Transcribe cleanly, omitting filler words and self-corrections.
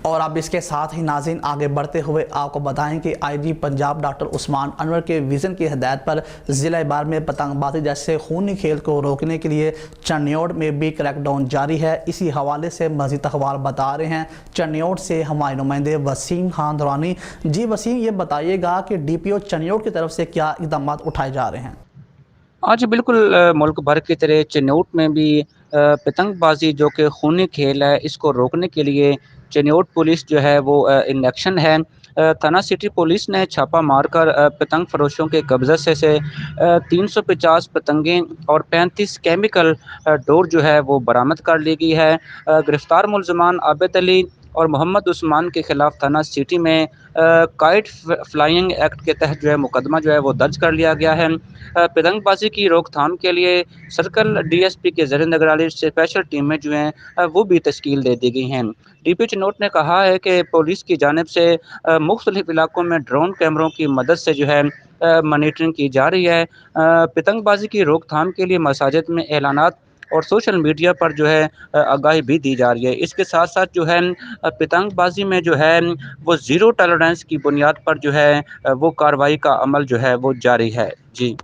اور اب اس کے ساتھ ہی ناظرین آگے بڑھتے ہوئے آپ کو بتائیں کہ آئی جی پنجاب ڈاکٹر عثمان انور کے ویژن کی ہدایت پر ضلع بار میں پتنگ بازی جیسے خونی کھیل کو روکنے کے لیے چنیوٹ میں بھی کریک ڈاؤن جاری ہے۔ اسی حوالے سے مزید اخبار بتا رہے ہیں چنیوٹ سے ہمارے نمائندے وسیم خان درانی۔ جی وسیم، یہ بتائیے گا کہ ڈی پی او چنیوٹ کی طرف سے کیا اقدامات اٹھائے جا رہے ہیں؟ آج بالکل ملک بھر کی طرح چنیوٹ میں بھی پتنگ بازی جو کہ خونی کھیل ہے اس کو روکنے کے لیے چنیوٹ پولیس جو ہے وہ ان ایکشن ہے۔ تھانہ سٹی پولیس نے چھاپہ مار کر پتنگ فروشوں کے قبضے سے 350 پتنگیں اور 35 کیمیکل ڈور جو ہے وہ برآمد کر لی گئی ہے۔ گرفتار ملزمان عابد علی اور محمد عثمان کے خلاف تھانہ سٹی میں کائٹ فلائنگ ایکٹ کے تحت جو ہے مقدمہ جو ہے وہ درج کر لیا گیا ہے۔ پتنگ بازی کی روک تھام کے لیے سرکل ڈی ایس پی کے زیر نگرانی اسپیشل ٹیمیں جو ہیں وہ بھی تشکیل دے دی گئی ہیں۔ ڈی پی چنوٹ نے کہا ہے کہ پولیس کی جانب سے مختلف علاقوں میں ڈرون کیمروں کی مدد سے جو ہے مانیٹرنگ کی جا رہی ہے۔ پتنگ بازی کی روک تھام کے لیے مساجد میں اعلانات اور سوشل میڈیا پر جو ہے آگاہی بھی دی جا رہی ہے۔ اس کے ساتھ ساتھ جو ہے پتنگ بازی میں جو ہے وہ زیرو ٹالرنس کی بنیاد پر جو ہے وہ کارروائی کا عمل جو ہے وہ جاری ہے۔ جی